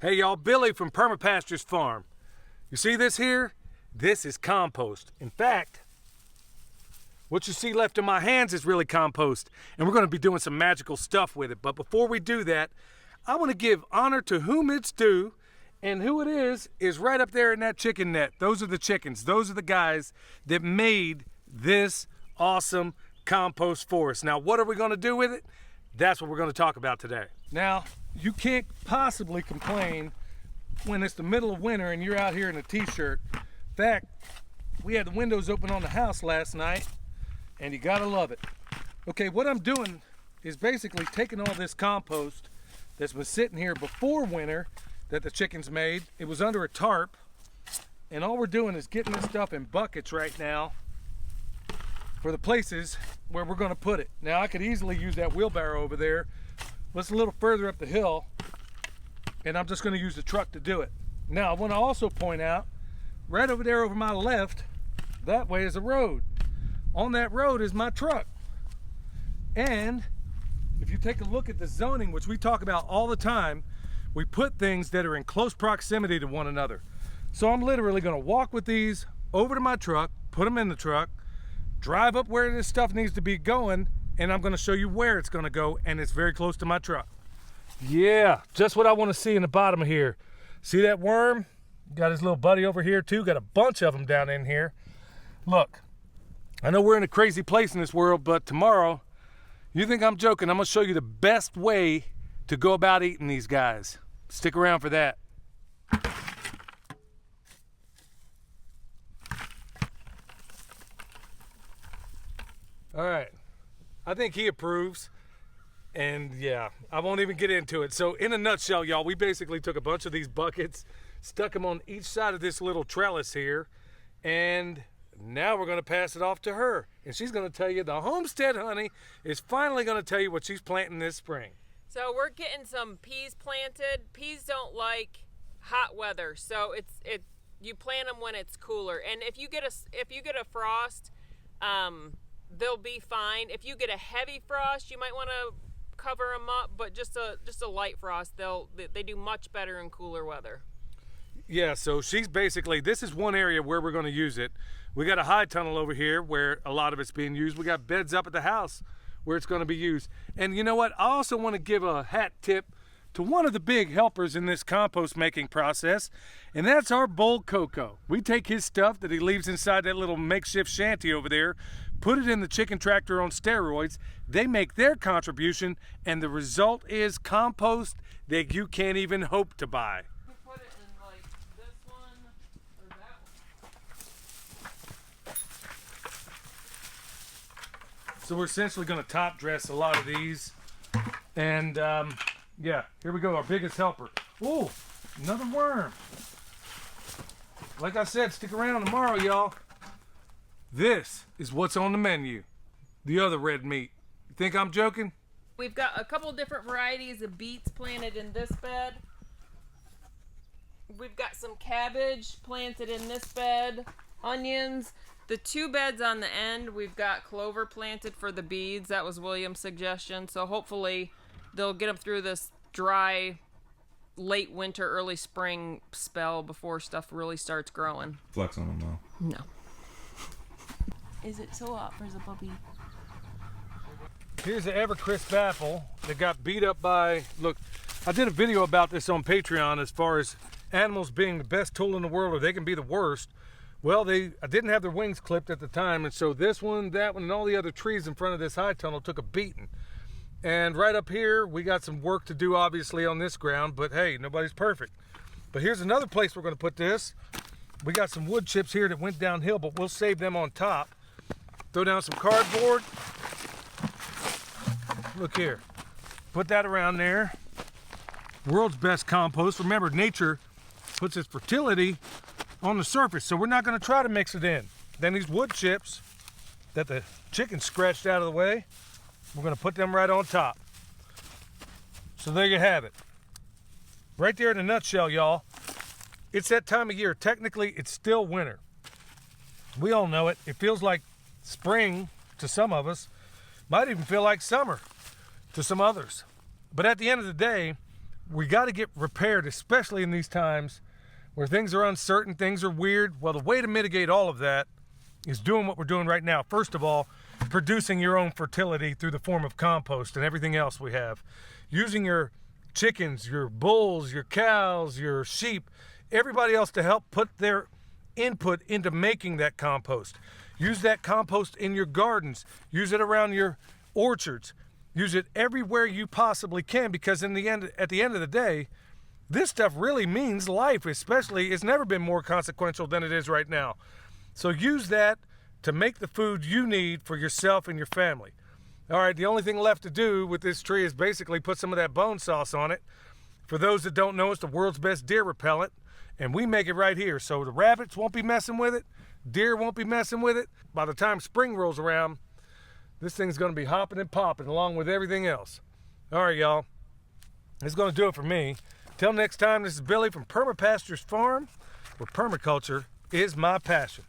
Hey y'all, Billy from Perma Pastures farm. You see this here? This is compost. In fact, what you see left in my hands is really compost, and we're going to be doing some magical stuff with it. But before we do that, I want to give honor to whom it's due, and who it is right up there in that chicken net. Those are the chickens. Those are the guys that made this awesome compost for us. Now, what are we going to do with it? That's what we're going to talk about today. Now, you can't possibly complain when it's the middle of winter and you're out here in a t-shirt. In fact, we had the windows open on the house last night, and you gotta love it. Okay, what I'm doing is basically taking all this compost that's been sitting here before winter that the chickens made. It was under a tarp, and all we're doing is getting this stuff in buckets right now for the places where we're gonna put it. Now, I could easily use that wheelbarrow over there, but it's a little further up the hill, and I'm just gonna use the truck to do it. Now, I wanna also point out, right over there over my left, that way is a road. On that road is my truck. And if you take a look at the zoning, which we talk about all the time, we put things that are in close proximity to one another. So I'm literally gonna walk with these over to my truck, put them in the truck, drive up where this stuff needs to be going, and I'm gonna show you where it's gonna go, and it's very close to my truck. Yeah, just what I wanna see in the bottom of here. See that worm? Got his little buddy over here too, got a bunch of them down in here. Look, I know we're in a crazy place in this world, but tomorrow, you think I'm joking, I'm gonna show you the best way to go about eating these guys. Stick around for that. All right, I think he approves, and yeah, I won't even get into it. So in a nutshell, y'all, we basically took a bunch of these buckets, stuck them on each side of this little trellis here, and now we're gonna pass it off to her. And she's gonna tell you, the homestead honey is finally gonna tell you what she's planting this spring. So we're getting some peas planted. Peas don't like hot weather, so you plant them when it's cooler. And if you get a frost, they'll be fine. If you get a heavy frost, you might want to cover them up, but just a light frost, they do much better in cooler weather. Yeah, so she's basically, this is one area where we're going to use it. We got a high tunnel over here where a lot of it's being used. We got beds up at the house where it's going to be used. And you know what? I also want to give a hat tip to one of the big helpers in this compost making process, and that's our bull Coco. We take his stuff that he leaves inside that little makeshift shanty over there, put it in the chicken tractor on steroids. They make their contribution, and the result is compost that you can't even hope to buy. You put it in like this one or that one. So we're essentially going to top dress a lot of these, and yeah, here we go, our biggest helper. Oh, another worm. Like I said, stick around tomorrow, y'all. This is what's on the menu. The other red meat. You think I'm joking? We've got a couple different varieties of beets planted in this bed. We've got some cabbage planted in this bed, onions. The two beds on the end, we've got clover planted for the beads. That was William's suggestion. So hopefully they'll get them through this dry, late winter, early spring spell before stuff really starts growing. Flex on them though. No. Is it so hot for the puppy? Here's an ever crisp apple that got beat up by, look, I did a video about this on Patreon as far as animals being the best tool in the world, or they can be the worst. Well, I didn't have their wings clipped at the time, and so this one, that one, and all the other trees in front of this high tunnel took a beating. And right up here, we got some work to do, obviously, on this ground, but hey, nobody's perfect. But here's another place we're gonna put this. We got some wood chips here that went downhill, but we'll save them on top. Throw down some cardboard. Look here, put that around there. World's best compost. Remember, nature puts its fertility on the surface, so we're not gonna try to mix it in. Then these wood chips that the chicken scratched out of the way, we're gonna put them right on top. So there you have it. Right there in a nutshell, y'all. It's that time of year. Technically, it's still winter. We all know it. It feels like spring to some of us. Might even feel like summer to some others. But at the end of the day, we got to get prepared, especially in these times where things are uncertain, things are weird. Well, the way to mitigate all of that is doing what we're doing right now. First of all, producing your own fertility through the form of compost and everything else we have. Using your chickens, your bulls, your cows, your sheep, everybody else to help put their input into making that compost. Use that compost in your gardens. Use it around your orchards. Use it everywhere you possibly can, because at the end of the day, this stuff really means life, especially. It's never been more consequential than it is right now. So use that to make the food you need for yourself and your family. All right, the only thing left to do with this tree is basically put some of that bone sauce on it. For those that don't know, it's the world's best deer repellent, and we make it right here. So the rabbits won't be messing with it, deer won't be messing with it. By the time spring rolls around, this thing's gonna be hopping and popping along with everything else. All right, y'all, that's gonna do it for me. Till next time, this is Billy from Perma Pastures Farm, where permaculture is my passion.